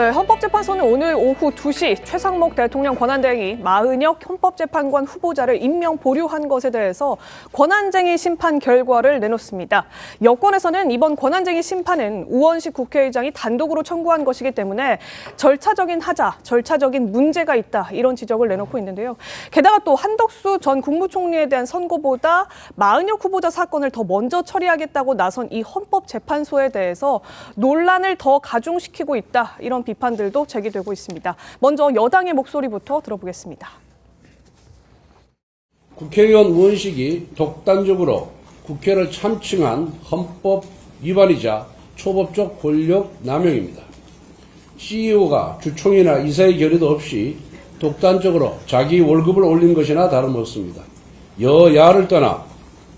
네, 헌법재판소는 오늘 오후 2시 최상목 대통령 권한대행이 마은혁 헌법재판관 후보자를 임명 보류한 것에 대해서 권한쟁의 심판 결과를 내놓습니다. 여권에서는 이번 권한쟁의 심판은 우원식 국회의장이 단독으로 청구한 것이기 때문에 절차적인 하자, 절차적인 문제가 있다 이런 지적을 내놓고 있는데요. 게다가 또 한덕수 전 국무총리에 대한 선고보다 마은혁 후보자 사건을 더 먼저 처리하겠다고 나선 이 헌법재판소에 대해서 논란을 더 가중시키고 있다 이런 비판들도 제기되고 있습니다. 먼저 여당의 목소리부터 들어보겠습니다. 국회의원 우원식이 독단적으로 국회를 참칭한 헌법 위반이자 초법적 권력 남용입니다. CEO가 주총이나 이사의 결의도 없이 독단적으로 자기 월급을 올린 것이나 다름없습니다. 여야를 떠나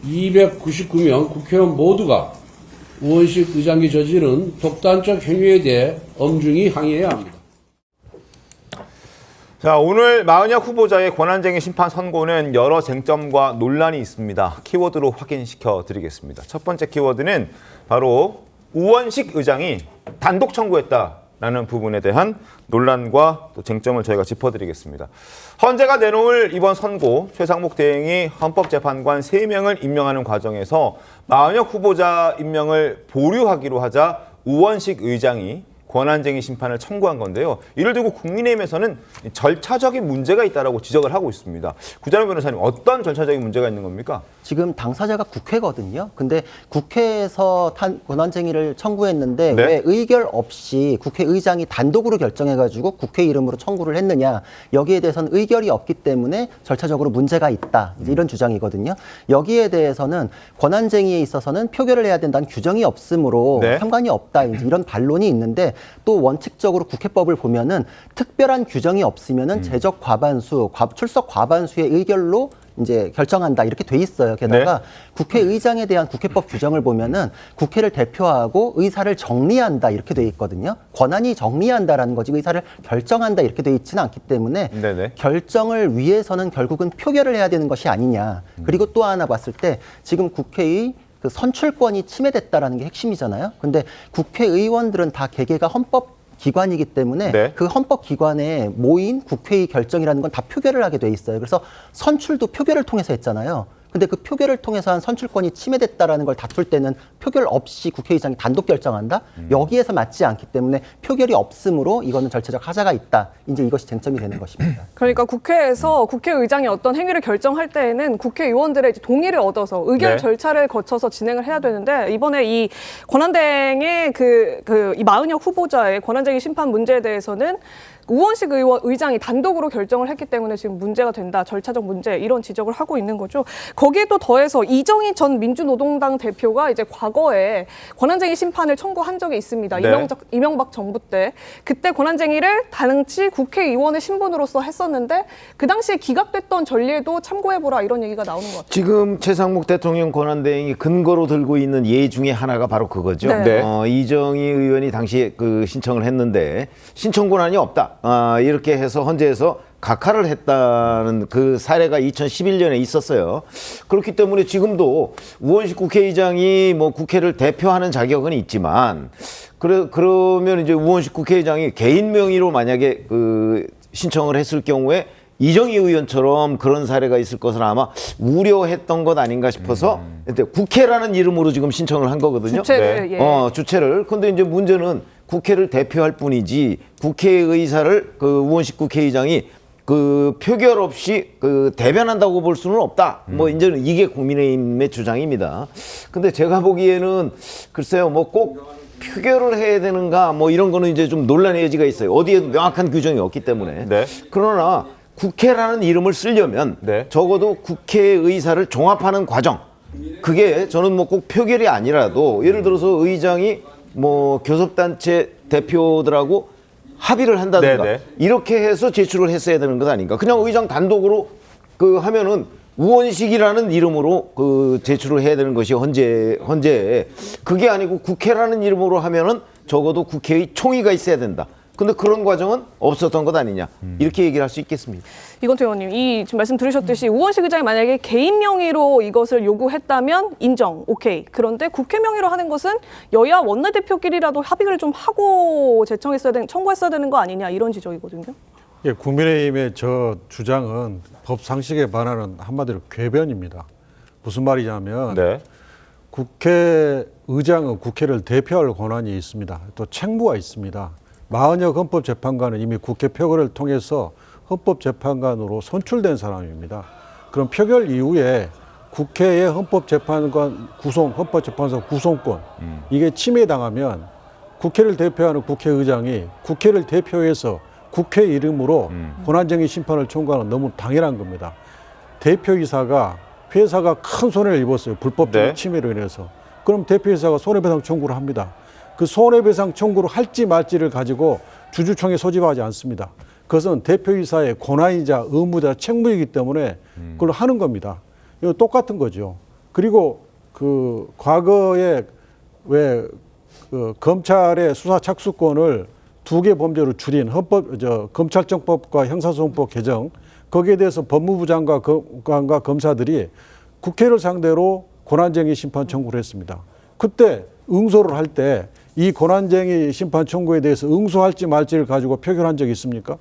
299명 국회의원 모두가 우원식 의장이 저지른 독단적 행위에 대해 엄중히 항의해야 합니다. 자, 오늘 마은혁 후보자의 권한쟁의 심판 선고는 여러 쟁점과 논란이 있습니다. 키워드로 확인시켜 드리겠습니다. 첫 번째 키워드는 바로 우원식 의장이 단독 청구했다라는 부분에 대한 논란과 또 쟁점을 저희가 짚어드리겠습니다. 헌재가 내놓을 이번 선고, 최상목 대행이 헌법재판관 3명을 임명하는 과정에서 마은혁 후보자 임명을 보류하기로 하자 우원식 의장이 권한쟁의 심판을 청구한 건데요. 이를 두고 국민의힘에서는 절차적인 문제가 있다라고 지적을 하고 있습니다. 구자룡 변호사님, 어떤 절차적인 문제가 있는 겁니까? 지금 당사자가 국회거든요. 근데 국회에서 권한쟁의를 청구했는데 네? 왜 의결 없이 국회의장이 단독으로 결정해가지고 국회 이름으로 청구를 했느냐. 여기에 대해서는 의결이 없기 때문에 절차적으로 문제가 있다. 이제 이런 주장이거든요. 여기에 대해서는 권한쟁의에 있어서는 표결을 해야 된다는 규정이 없으므로 네? 상관이 없다. 이제 이런 반론이 있는데 또 원칙적으로 국회법을 보면은 특별한 규정이 없으면은 제적 과반수, 출석 과반수의 의결로 이제 결정한다 이렇게 돼 있어요. 게다가 네. 국회의장에 대한 국회법 규정을 보면은 국회를 대표하고 의사를 정리한다 이렇게 돼 있거든요. 권한이 정리한다라는 거지 의사를 결정한다 이렇게 돼 있지는 않기 때문에 네네. 결정을 위해서는 결국은 표결을 해야 되는 것이 아니냐. 그리고 또 하나 봤을 때 지금 국회의 그 선출권이 침해됐다라는 게 핵심이잖아요. 근데 국회의원들은 다 개개가 헌법 기관이기 때문에 네. 그 헌법기관에 모인 국회의 결정이라는 건 다 표결을 하게 돼 있어요. 그래서 선출도 표결을 통해서 했잖아요. 근데 그 표결을 통해서 한 선출권이 침해됐다라는 걸 다툴 때는 표결 없이 국회의장이 단독 결정한다? 여기에서 맞지 않기 때문에 표결이 없으므로 이거는 절차적 하자가 있다. 이제 이것이 쟁점이 되는 것입니다. 그러니까 국회에서 국회의장이 어떤 행위를 결정할 때에는 국회의원들의 동의를 얻어서 의결 네. 절차를 거쳐서 진행을 해야 되는데 이번에 이 권한대행의 이 마은혁 후보자의 권한쟁의 심판 문제에 대해서는 우원식 의장이 단독으로 결정을 했기 때문에 지금 문제가 된다. 절차적 문제 이런 지적을 하고 있는 거죠. 거기에 또 더해서 이정희 전 민주노동당 대표가 이제 과거에 권한쟁의 심판을 청구한 적이 있습니다. 네. 이명박 정부 때. 그때 권한쟁의를 당시 국회의원의 신분으로서 했었는데 그 당시에 기각됐던 전례도 참고해보라 이런 얘기가 나오는 것 같아요. 지금 최상목 대통령 권한대행이 근거로 들고 있는 예 중에 하나가 바로 그거죠. 네. 이정희 의원이 당시에 그 신청을 했는데 신청 권한이 없다. 이렇게 해서 헌재에서 각하를 했다는 그 사례가 2011년에 있었어요. 그렇기 때문에 지금도 우원식 국회의장이 뭐 국회를 대표하는 자격은 있지만 그러면 이제 우원식 국회의장이 개인 명의로 만약에 그 신청을 했을 경우에 이정희 의원처럼 그런 사례가 있을 것을 아마 우려했던 것 아닌가 싶어서 국회라는 이름으로 지금 신청을 한 거거든요. 주체를, 네. 예. 주체를. 근데 이제 문제는 국회를 대표할 뿐이지 국회의 의사를 그 우원식 국회의장이 그 표결 없이 그 대변한다고 볼 수는 없다. 뭐 이제는 이게 국민의힘의 주장입니다. 근데 제가 보기에는 글쎄요, 뭐 꼭 표결을 해야 되는가 뭐 이런 거는 이제 좀 논란의 여지가 있어요. 어디에도 명확한 규정이 없기 때문에. 네. 그러나 국회라는 이름을 쓰려면 네. 적어도 국회의 의사를 종합하는 과정. 그게 저는 뭐 꼭 표결이 아니라도 예를 들어서 의장이 뭐 교섭단체 대표들하고 합의를 한다든가 네네. 이렇게 해서 제출을 했어야 되는 것 아닌가. 그냥 의장 단독으로 그 하면은 우원식이라는 이름으로 그 제출을 해야 되는 것이 헌재에 그게 아니고 국회라는 이름으로 하면은 적어도 국회의 총의가 있어야 된다. 근데 그런 과정은 없었던 것 아니냐. 이렇게 얘기를 할 수 있겠습니다. 이건태 의원님, 이 지금 말씀 들으셨듯이 우원식 의장이 만약에 개인 명의로 이것을 요구했다면 인정, 오케이. 그런데 국회 명의로 하는 것은 여야 원내대표끼리라도 합의를 좀 하고 청구했어야 되는 거 아니냐 이런 지적이거든요. 예, 국민의힘의 저 주장은 법 상식에 반하는 한마디로 궤변입니다. 무슨 말이냐면 네. 국회의장은 국회를 대표할 권한이 있습니다. 또 책무가 있습니다. 마흔여 헌법재판관은 이미 국회 표결을 통해서 헌법재판관으로 선출된 사람입니다. 그럼 표결 이후에 국회의 헌법재판관 헌법재판소 구성권 이게 침해당하면 국회를 대표하는 국회의장이 국회를 대표해서 국회 이름으로 권한쟁의 심판을 청구하는 너무 당연한 겁니다. 대표이사가 회사가 큰 손해를 입었어요. 불법적인 네. 침해로 인해서. 그럼 대표이사가 손해배상 청구를 합니다. 그 손해배상 청구를 할지 말지를 가지고 주주총회 소집하지 않습니다. 그것은 대표이사의 권한이자 의무자 책무이기 때문에 그걸 하는 겁니다. 이거 똑같은 거죠. 그리고 그 과거에 왜 그 검찰의 수사 착수권을 2개 범죄로 줄인 검찰청법과 형사소송법 개정 거기에 대해서 법무부 장관과 검사들이 국회를 상대로 권한쟁의 심판 청구를 했습니다. 그때 응소를 할 때 이 권한쟁의 심판 청구에 대해서 응소할지 말지를 가지고 표결한 적이 있습니까?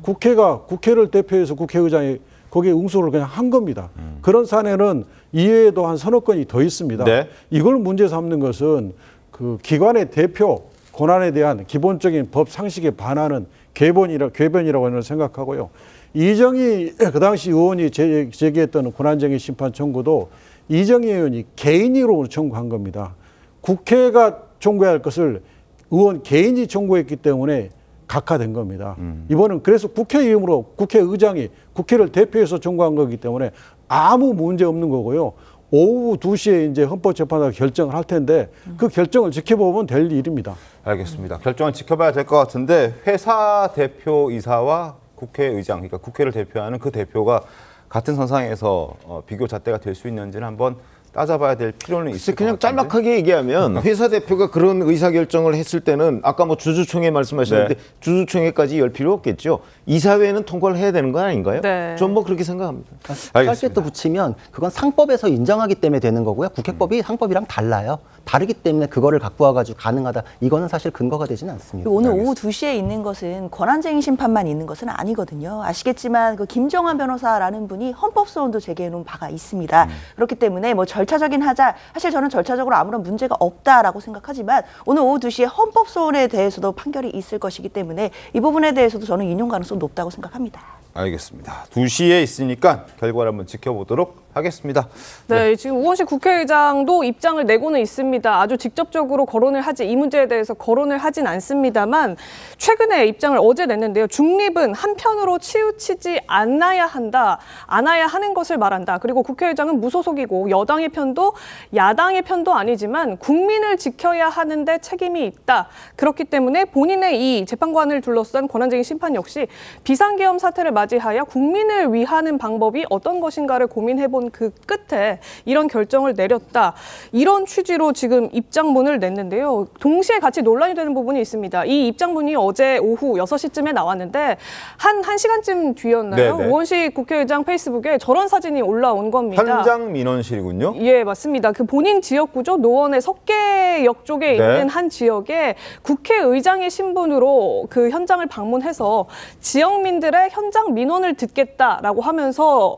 국회를 대표해서 국회의장이 거기에 응소를 그냥 한 겁니다. 그런 사례는 이외에도 한 서너 건이 더 있습니다. 네. 이걸 문제 삼는 것은 그 기관의 대표 권한에 대한 기본적인 법 상식에 반하는 궤변이라고 저는 생각하고요. 이정희 그 당시 의원이 제기했던 권한쟁의 심판 청구도 이정희 의원이 개인으로 청구한 겁니다. 국회가 청구해야 할 것을 의원 개인이 청구했기 때문에 각하된 겁니다. 이번은 그래서 국회 이름으로 국회의장이 국회를 대표해서 청구한 거기 때문에 아무 문제 없는 거고요. 오후 2시에 이제 헌법재판소가 결정을 할 텐데 그 결정을 지켜보면 될 일입니다. 알겠습니다. 결정을 지켜봐야 될 것 같은데 회사 대표이사와 국회의장, 그러니까 국회를 대표하는 그 대표가 같은 선상에서 비교 잣대가 될 수 있는지는 한번 따져봐야 될 필요는 있을 것 그냥 같은데. 짤막하게 얘기하면 회사 대표가 그런 의사결정을 했을 때는 아까 뭐 주주총회 말씀하셨는데 네. 주주총회까지 열 필요 없겠죠. 이사회는 통과를 해야 되는 거 아닌가요? 네. 전 뭐 그렇게 생각합니다. 짧게 또 붙이면 그건 상법에서 인정하기 때문에 되는 거고요. 국회법이 상법이랑 달라요. 다르기 때문에 그거를 갖고 와가지고 가능하다. 이거는 사실 근거가 되지는 않습니다. 오늘 오후 2시에 있는 것은 권한쟁의 심판만 있는 것은 아니거든요. 아시겠지만 그 김정환 변호사라는 분이 헌법소원도 제기해놓은 바가 있습니다. 그렇기 때문에 뭐 절차적인 하자, 사실 저는 절차적으로 아무런 문제가 없다라고 생각하지만 오늘 오후 2시에 헌법소원에 대해서도 판결이 있을 것이기 때문에 이 부분에 대해서도 저는 인용 가능성이 높다고 생각합니다. 알겠습니다. 2시에 있으니까 결과를 한번 지켜보도록 하겠습니다. 네, 지금 우원식 국회의장도 입장을 내고는 있습니다. 아주 직접적으로 거론을 하지 이 문제에 대해서 거론을 하진 않습니다만 최근에 입장을 어제 냈는데요. 중립은 한편으로 치우치지 않아야 하는 것을 말한다. 그리고 국회의장은 무소속이고 여당의 편도 야당의 편도 아니지만 국민을 지켜야 하는데 책임이 있다. 그렇기 때문에 본인의 이 재판관을 둘러싼 권한쟁의 심판 역시 비상계엄 사태를 맞이하여 국민을 위하는 방법이 어떤 것인가를 고민해본 그 끝에 이런 결정을 내렸다. 이런 취지로 지금 입장문을 냈는데요. 동시에 같이 논란이 되는 부분이 있습니다. 이 입장문이 어제 오후 6시쯤에 나왔는데 한 1시간쯤 뒤였나요? 네네. 우원식 국회의장 페이스북에 저런 사진이 올라온 겁니다. 현장 민원실이군요. 예, 맞습니다. 그 본인 지역구죠. 노원의 석계역 쪽에 네. 있는 한 지역에 국회의장의 신분으로 그 현장을 방문해서 지역민들의 현장 민원을 듣겠다라고 하면서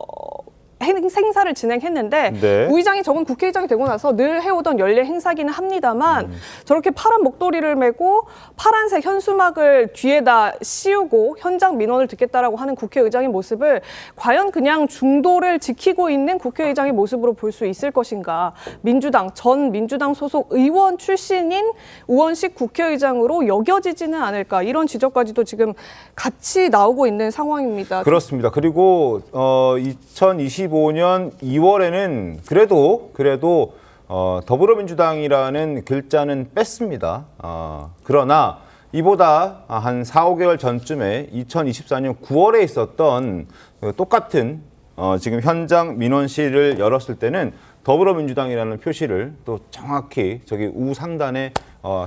행사를 진행했는데 네. 우 의장이 저건 국회의장이 되고 나서 늘 해오던 연례 행사기는 합니다만 저렇게 파란 목도리를 메고 파란색 현수막을 뒤에다 씌우고 현장 민원을 듣겠다라고 하는 국회의장의 모습을 과연 그냥 중도를 지키고 있는 국회의장의 모습으로 볼 수 있을 것인가. 전 민주당 소속 의원 출신인 우원식 국회의장으로 여겨지지는 않을까. 이런 지적까지도 지금 같이 나오고 있는 상황입니다. 그렇습니다. 그리고 2025년 2월에는 그래도 더불어민주당이라는 글자는 뺐습니다. 그러나 이보다 한 4, 5개월 전쯤에 2024년 9월에 있었던 똑같은 지금 현장 민원실을 열었을 때는 더불어민주당이라는 표시를 또 정확히 저기 우상단에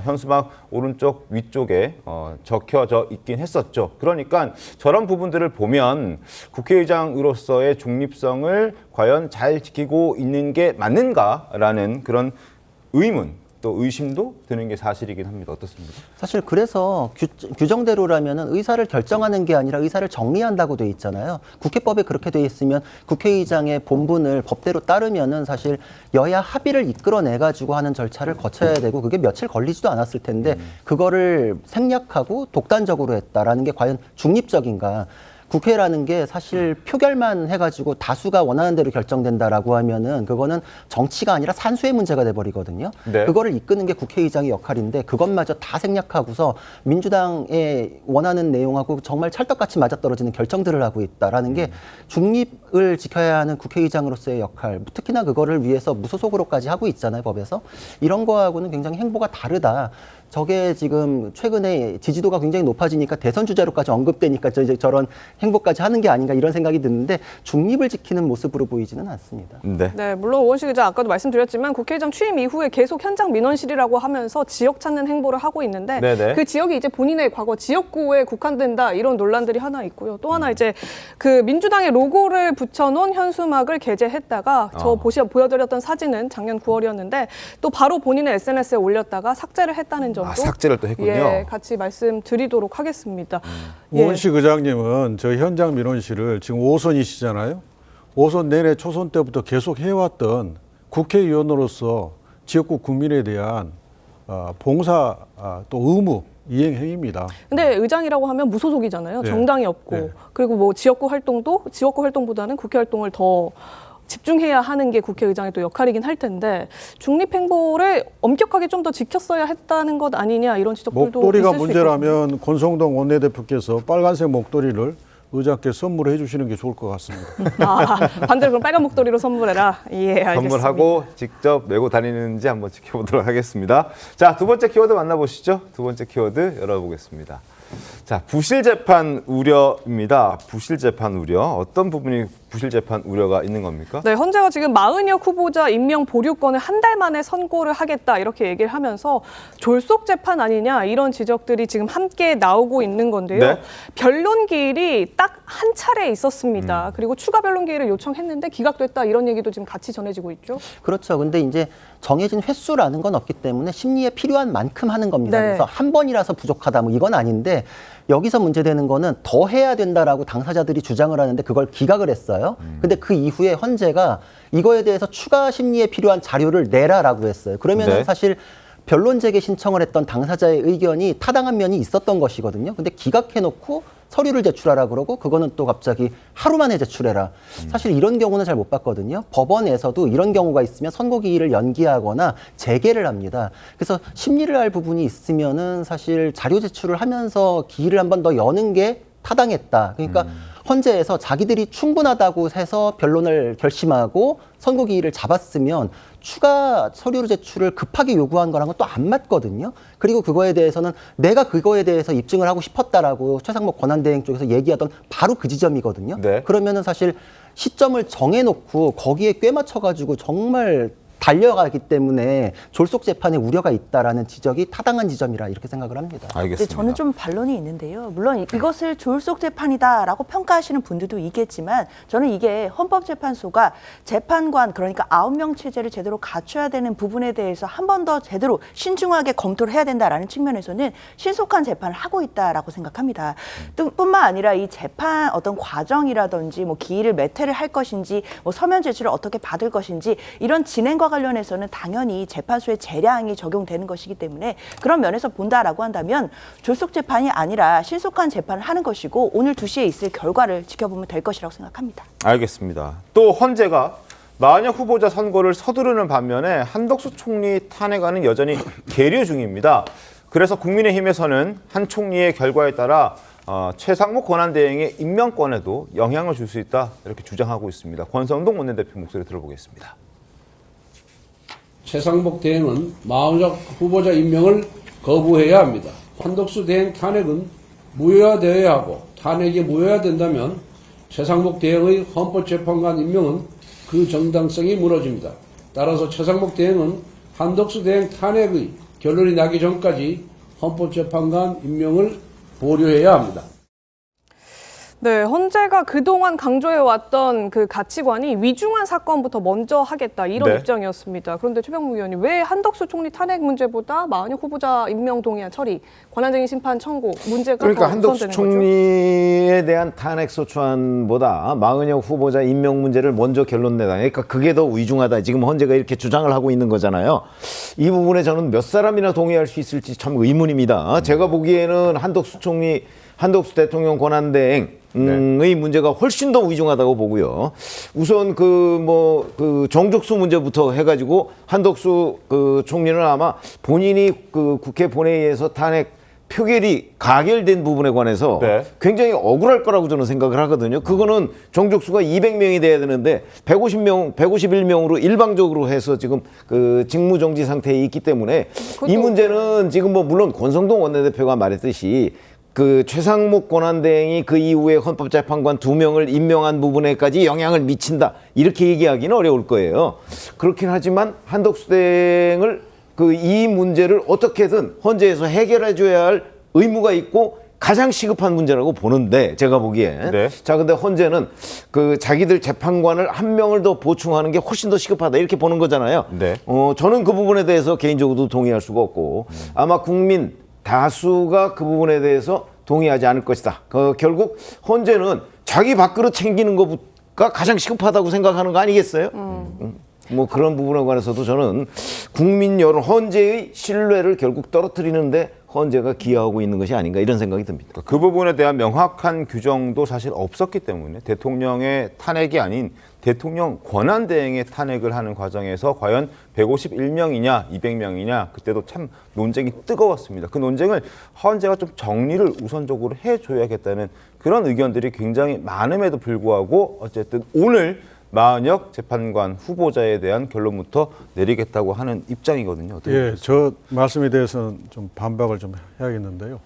현수막 오른쪽 위쪽에 적혀져 있긴 했었죠. 그러니까 저런 부분들을 보면 국회의장으로서의 중립성을 과연 잘 지키고 있는 게 맞는가라는 그런 의문 또 의심도 드는 게 사실이긴 합니다. 어떻습니까? 사실 그래서 규정대로라면은 의사를 결정하는 게 아니라 의사를 정리한다고 돼 있잖아요. 국회법에 그렇게 돼 있으면 국회의장의 본분을 법대로 따르면은 사실 여야 합의를 이끌어내 가지고 하는 절차를 거쳐야 되고 그게 며칠 걸리지도 않았을 텐데 그거를 생략하고 독단적으로 했다라는 게 과연 중립적인가? 국회라는 게 사실 표결만 해가지고 다수가 원하는 대로 결정된다라고 하면은 그거는 정치가 아니라 산수의 문제가 돼버리거든요. 네. 그거를 이끄는 게 국회의장의 역할인데 그것마저 다 생략하고서 민주당의 원하는 내용하고 정말 찰떡같이 맞아떨어지는 결정들을 하고 있다라는 게 중립을 지켜야 하는 국회의장으로서의 역할, 특히나 그거를 위해서 무소속으로까지 하고 있잖아요, 법에서. 이런 거하고는 굉장히 행보가 다르다. 저게 지금 최근에 지지도가 굉장히 높아지니까 대선 주자로까지 언급되니까 이제 저런 행보까지 하는 게 아닌가 이런 생각이 드는데 중립을 지키는 모습으로 보이지는 않습니다. 네. 네, 물론 오원식 기자 아까도 말씀드렸지만 국회의장 취임 이후에 계속 현장 민원실이라고 하면서 지역 찾는 행보를 하고 있는데 네네. 그 지역이 이제 본인의 과거 지역구에 국한된다 이런 논란들이 하나 있고요. 또 하나 이제 그 민주당의 로고를 붙여놓은 현수막을 게재했다가 저 보여드렸던 사진은 작년 9월이었는데 또 바로 본인의 SNS에 올렸다가 삭제를 했다는 점도 삭제를 또 했군요. 예, 같이 말씀드리도록 하겠습니다. 예. 우원식 의장님은 저 현장 민원실을 지금 5선이시잖아요. 5선 내내 초선 때부터 계속 해왔던 국회의원으로서 지역구 국민에 대한 봉사 또 의무 이행 행위입니다. 근데 의장이라고 하면 무소속이잖아요. 네. 정당이 없고. 네. 그리고 뭐 지역구 활동보다는 국회 활동을 더 집중해야 하는 게 국회의장의 또 역할이긴 할 텐데 중립 행보를 엄격하게 좀 더 지켰어야 했다는 것 아니냐 이런 지적들도 목도리가 있을 수 있거든요. 문제라면 권성동 원내대표께서 빨간색 목도리를 의장께 선물해 주시는 게 좋을 것 같습니다. 반대로 그럼 빨간 목도리로 선물해라. 예, 알겠습니다. 선물하고 직접 메고 다니는지 한번 지켜보도록 하겠습니다. 자, 두 번째 키워드 만나보시죠. 두 번째 키워드 열어보겠습니다. 자, 부실 재판 우려입니다. 부실 재판 우려. 어떤 부분이 부실 재판 우려가 있는 겁니까? 네, 헌재가 지금 마은혁 후보자 임명 보류권을 한 달 만에 선고를 하겠다 이렇게 얘기를 하면서 졸속 재판 아니냐 이런 지적들이 지금 함께 나오고 있는 건데요. 네. 변론 기일이 딱 한 차례 있었습니다. 그리고 추가 변론 기일을 요청했는데 기각됐다 이런 얘기도 지금 같이 전해지고 있죠. 그렇죠. 근데 이제 정해진 횟수라는 건 없기 때문에 심리에 필요한 만큼 하는 겁니다. 네. 그래서 한 번이라서 부족하다 뭐 이건 아닌데 여기서 문제되는 거는 더 해야 된다라고 당사자들이 주장을 하는데 그걸 기각을 했어요. 근데 그 이후에 헌재가 이거에 대해서 추가 심리에 필요한 자료를 내라라고 했어요. 그러면은 네. 사실 변론 재개 신청을 했던 당사자의 의견이 타당한 면이 있었던 것이거든요. 근데 기각해놓고 서류를 제출하라 그러고 그거는 또 갑자기 하루 만에 제출해라. 사실 이런 경우는 잘 못 봤거든요. 법원에서도 이런 경우가 있으면 선고 기일을 연기하거나 재개를 합니다. 그래서 심리를 할 부분이 있으면은 사실 자료 제출을 하면서 기일을 한 번 더 여는 게 타당했다. 그러니까 헌재에서 자기들이 충분하다고 해서 변론을 결심하고 선고 기일을 잡았으면 추가 서류 제출을 급하게 요구한 거랑은 또 안 맞거든요. 그리고 그거에 대해서는 내가 그거에 대해서 입증을 하고 싶었다라고 최상목 권한대행 쪽에서 얘기하던 바로 그 지점이거든요. 네. 그러면은 사실 시점을 정해놓고 거기에 꿰맞춰가지고 정말 달려가기 때문에 졸속 재판에 우려가 있다라는 지적이 타당한 지점이라 이렇게 생각을 합니다. 근데 알겠습니다. 저는 좀 반론이 있는데요. 물론 이것을 졸속 재판이다라고 평가하시는 분들도 있겠지만 저는 이게 헌법재판소가 재판관 그러니까 9명 체제를 제대로 갖춰야 되는 부분에 대해서 한 번 더 제대로 신중하게 검토를 해야 된다라는 측면에서는 신속한 재판을 하고 있다라고 생각합니다. 뿐만 아니라 이 재판 어떤 과정이라든지 뭐 기일을 몇 회를 할 것인지 뭐 서면 제출을 어떻게 받을 것인지 이런 진행과 관련해서는 당연히 재판소의 재량이 적용되는 것이기 때문에 그런 면에서 본다라고 한다면 졸속 재판이 아니라 신속한 재판을 하는 것이고 오늘 2시에 있을 결과를 지켜보면 될 것이라고 생각합니다. 알겠습니다. 또 헌재가 마은혁 후보자 선고를 서두르는 반면에 한덕수 총리 탄핵안은 여전히 계류 중입니다. 그래서 국민의힘에서는 한 총리의 결과에 따라 최상목 권한대행의 임명권에도 영향을 줄 수 있다 이렇게 주장하고 있습니다. 권성동 원내대표 목소리 들어보겠습니다. 최상목 대행은 마은혁 후보자 임명을 거부해야 합니다. 한덕수 대행 탄핵은 무효화되어야 하고 탄핵이 무효화된다면 최상목 대행의 헌법재판관 임명은 그 정당성이 무너집니다. 따라서 최상목 대행은 한덕수 대행 탄핵의 결론이 나기 전까지 헌법재판관 임명을 보류해야 합니다. 네, 헌재가 그동안 강조해왔던 그 가치관이 위중한 사건부터 먼저 하겠다 이런 네. 입장이었습니다. 그런데 최병무 의원님, 왜 한덕수 총리 탄핵 문제보다 마은혁 후보자 임명 동의안 처리, 권한쟁의 심판 청구 문제가 그러니까 더 한덕수 우선되는 거죠? 총리에 대한 탄핵 소추안보다 마은혁 후보자 임명 문제를 먼저 결론 내다. 그러니까 그게 더 위중하다. 지금 헌재가 이렇게 주장을 하고 있는 거잖아요. 이 부분에 저는 몇 사람이나 동의할 수 있을지 참 의문입니다. 제가 보기에는 한덕수 대통령 권한대행의 문제가 훨씬 더 위중하다고 보고요. 우선 그 정족수 문제부터 해가지고 한덕수 총리는 아마 본인이 국회 본회의에서 탄핵 표결이 가결된 부분에 관해서 네. 굉장히 억울할 거라고 저는 생각을 하거든요. 그거는 정족수가 200명이 돼야 되는데 151명으로 일방적으로 해서 지금 직무정지 상태에 있기 때문에 이 문제는 지금 물론 권성동 원내대표가 말했듯이 최상목 권한대행이 그 이후에 헌법재판관 2명을 임명한 부분에까지 영향을 미친다. 이렇게 얘기하기는 어려울 거예요. 그렇긴 하지만 한덕수 대행을 이 문제를 어떻게든 헌재에서 해결해줘야 할 의무가 있고 가장 시급한 문제라고 보는데 제가 보기에 네. 자 근데 헌재는 자기들 재판관을 한 명을 더 보충하는 게 훨씬 더 시급하다 이렇게 보는 거잖아요. 네. 저는 그 부분에 대해서 개인적으로도 동의할 수가 없고 아마 국민 다수가 그 부분에 대해서 동의하지 않을 것이다. 결국 헌재는 자기 밥그릇 챙기는 것가 가장 시급하다고 생각하는 거 아니겠어요? 그런 부분에 관해서도 저는 국민 여론, 헌재의 신뢰를 결국 떨어뜨리는데 헌재가 기여하고 있는 것이 아닌가 이런 생각이 듭니다. 그 부분에 대한 명확한 규정도 사실 없었기 때문에 대통령의 탄핵이 아닌 대통령 권한대행의 탄핵을 하는 과정에서 과연 151명이냐 200명이냐 그때도 참 논쟁이 뜨거웠습니다. 그 논쟁을 헌재가 좀 정리를 우선적으로 해줘야겠다는 그런 의견들이 굉장히 많음에도 불구하고 어쨌든 오늘 마은혁 재판관 후보자에 대한 결론부터 내리겠다고 하는 입장이거든요. 어떻게 예, 저 말씀에 대해서는 좀 반박을 좀 해야겠는데요.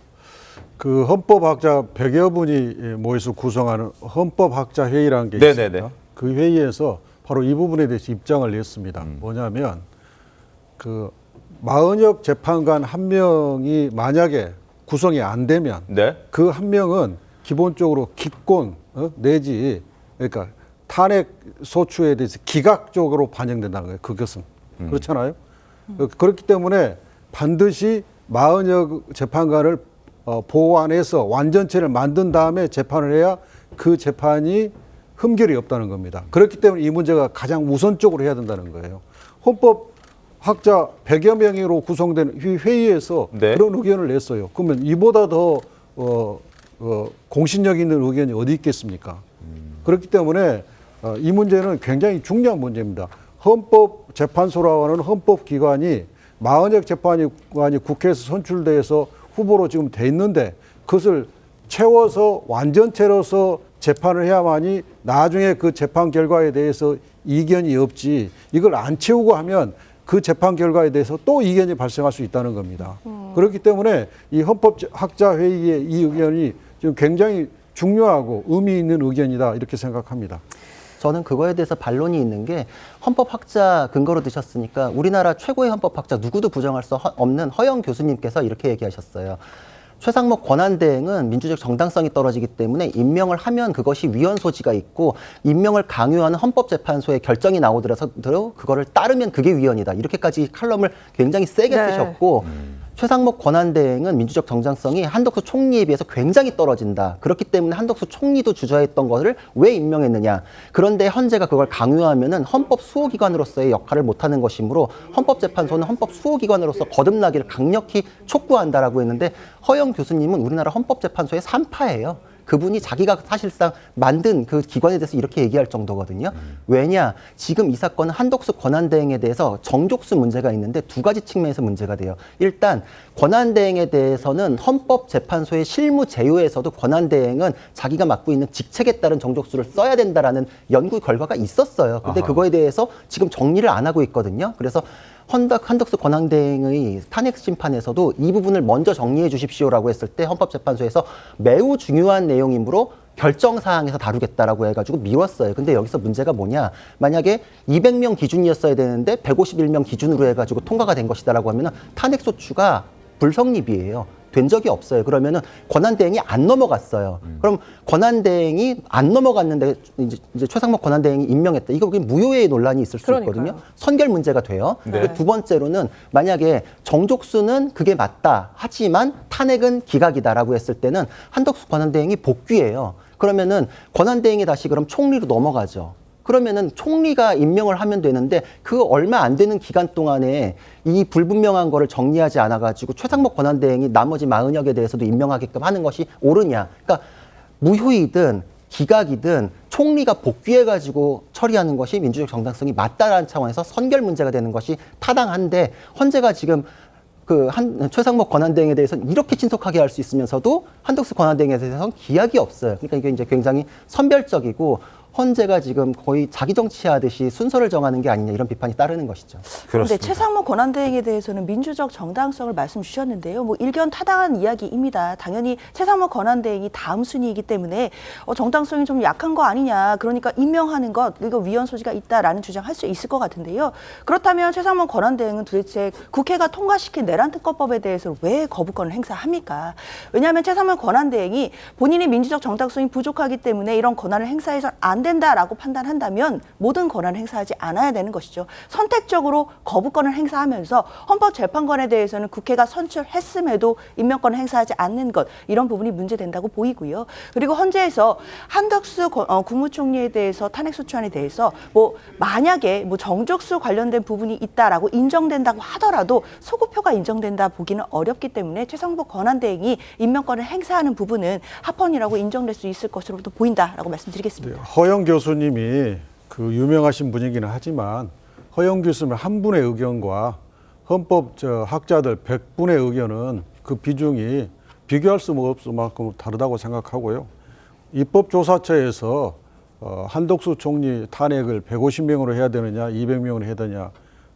그 헌법학자 100여 분이 모여서 구성하는 헌법학자 회의라는 게 있습니다. 네네네. 그 회의에서 바로 이 부분에 대해서 입장을 냈습니다. 뭐냐면 마은혁 재판관 한 명이 만약에 구성이 안 되면 네. 그 한 명은 기본적으로 기권 내지 그러니까 탄핵 소추에 대해서 기각적으로 반영된다는 거예요. 그것은 그렇잖아요. 그렇기 때문에 반드시 마은혁 재판관을 보완해서 완전체를 만든 다음에 재판을 해야 그 재판이 흠결이 없다는 겁니다. 그렇기 때문에 이 문제가 가장 우선적으로 해야 된다는 거예요. 헌법학자 100여 명으로 구성된 회의에서 네. 그런 의견을 냈어요. 그러면 이보다 더 공신력 있는 의견이 어디 있겠습니까? 그렇기 때문에 이 문제는 굉장히 중요한 문제입니다. 헌법재판소라고 하는 헌법기관이 마은혁 재판관이 국회에서 선출돼서 후보로 지금 돼 있는데 그것을 채워서 완전체로서 재판을 해야만이 나중에 그 재판 결과에 대해서 이견이 없지 이걸 안 채우고 하면 그 재판 결과에 대해서 또 이견이 발생할 수 있다는 겁니다. 그렇기 때문에 이 헌법학자 회의의 이 의견이 지금 굉장히 중요하고 의미 있는 의견이다 이렇게 생각합니다. 저는 그거에 대해서 반론이 있는 게 헌법학자 근거로 드셨으니까 우리나라 최고의 헌법학자 누구도 부정할 수 없는 허영 교수님께서 이렇게 얘기하셨어요. 최상목 권한대행은 민주적 정당성이 떨어지기 때문에 임명을 하면 그것이 위헌 소지가 있고 임명을 강요하는 헌법재판소의 결정이 나오더라도 그거를 따르면 그게 위헌이다. 이렇게까지 칼럼을 굉장히 세게 네. 쓰셨고 최상목 권한대행은 민주적 정당성이 한덕수 총리에 비해서 굉장히 떨어진다. 그렇기 때문에 한덕수 총리도 주저했던 것을 왜 임명했느냐. 그런데 헌재가 그걸 강요하면은 헌법 수호기관으로서의 역할을 못하는 것이므로 헌법재판소는 헌법 수호기관으로서 거듭나기를 강력히 촉구한다라고 했는데 허영 교수님은 우리나라 헌법재판소의 3파예요. 그분이 자기가 사실상 만든 그 기관에 대해서 이렇게 얘기할 정도거든요. 왜냐? 지금 이 사건은 한덕수 권한대행에 대해서 정족수 문제가 있는데 두 가지 측면에서 문제가 돼요. 일단 권한대행에 대해서는 헌법재판소의 실무 제휴에서도 권한대행은 자기가 맡고 있는 직책에 따른 정족수를 써야 된다라는 연구 결과가 있었어요. 근데 그거에 대해서 지금 정리를 안 하고 있거든요. 그래서 한덕수 권한대행의 탄핵 심판에서도 이 부분을 먼저 정리해 주십시오라고 했을 때 헌법재판소에서 매우 중요한 내용이므로 결정 사항에서 다루겠다라고 해가지고 미뤘어요. 근데 여기서 문제가 뭐냐? 만약에 200명 기준이었어야 되는데 151명 기준으로 해가지고 통과가 된 것이다라고 하면은 탄핵 소추가 불성립이에요. 된 적이 없어요. 그러면은 권한대행이 안 넘어갔어요. 그럼 권한대행이 안 넘어갔는데 이제 최상목 권한대행이 임명했다. 이거 그게 무효의 논란이 있을 수 그러니까요. 있거든요. 선결 문제가 돼요. 그리고 두 번째로는 만약에 정족수는 그게 맞다. 하지만 탄핵은 기각이다라고 했을 때는 한덕수 권한대행이 복귀해요. 그러면은 권한대행이 다시 그럼 총리로 넘어가죠. 그러면은 총리가 임명을 하면 되는데 그 얼마 안 되는 기간 동안에 이 불분명한 거를 정리하지 않아가지고 최상목 권한대행이 나머지 40여 개 대해서도 임명하게끔 하는 것이 옳으냐. 그러니까 무효이든 기각이든 총리가 복귀해가지고 처리하는 것이 민주적 정당성이 맞다라는 차원에서 선결 문제가 되는 것이 타당한데 헌재가 지금 최상목 권한대행에 대해서는 이렇게 신속하게 할 수 있으면서도 한덕수 권한대행에 대해서는 기약이 없어요. 그러니까 이게 이제 굉장히 선별적이고 헌재가 지금 거의 자기 정치하듯이 순서를 정하는 게 아니냐 이런 비판이 따르는 것이죠. 그런데 최상목 권한대행에 대해서는 민주적 정당성을 말씀 주셨는데요. 뭐 일견 타당한 이야기입니다. 당연히 최상목 권한대행이 다음 순위이기 때문에 정당성이 좀 약한 거 아니냐. 그러니까 임명하는 것 이거 위헌 소지가 있다라는 주장할 수 있을 것 같은데요. 그렇다면 최상목 권한대행은 도대체 국회가 통과시킨 내란 특검법에 대해서 왜 거부권을 행사합니까? 왜냐하면 최상목 권한대행이 본인이 민주적 정당성이 부족하기 때문에 이런 권한을 행사해서 안 된다라고 판단한다면 모든 권한을 행사하지 않아야 되는 것이죠. 선택적으로 거부권을 행사하면서 헌법재판관에 대해서는 국회가 선출했음에도 임명권을 행사하지 않는 것 이런 부분이 문제된다고 보이고요. 그리고 헌재에서 한덕수 국무총리에 대해서 탄핵소추안에 대해서 뭐 만약에 뭐 정족수 관련된 부분이 있다라고 인정된다고 하더라도 소구표가 인정된다 보기는 어렵기 때문에 최상목 권한대행이 임명권을 행사하는 부분은 합헌이라고 인정될 수 있을 것으로도 보인다라고 말씀드리겠습니다. 허영 교수님이 그 유명하신 분이기는 하지만 허영 교수님 한 분의 의견과 헌법 학자들 100분의 의견은 그 비중이 비교할 수 없을 만큼 다르다고 생각하고요. 입법조사처에서 한덕수 총리 탄핵을 150명으로 해야 되느냐 200명으로 해야 되느냐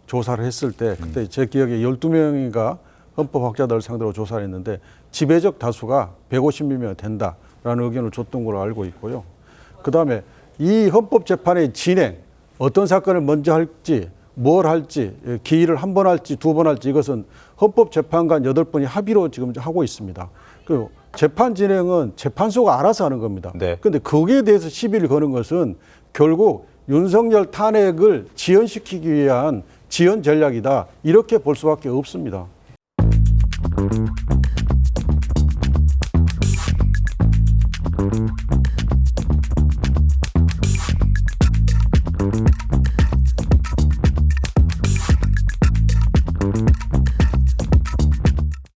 조사를 했을 때 그때 제 기억에 12명인가 헌법학자들을 상대로 조사를 했는데 지배적 다수가 150명이 된다라는 의견을 줬던 걸로 알고 있고요. 그다음에 이 헌법재판의 진행, 어떤 사건을 먼저 할지, 뭘 할지, 기일을 한 번 할지, 두 번 할지 이것은 헌법재판관 8분이 합의로 지금 하고 있습니다. 그리고 재판 진행은 재판소가 알아서 하는 겁니다. 그런데 거기에 대해서 시비를 거는 것은 결국 윤석열 탄핵을 지연시키기 위한 지연 전략이다. 이렇게 볼 수밖에 없습니다.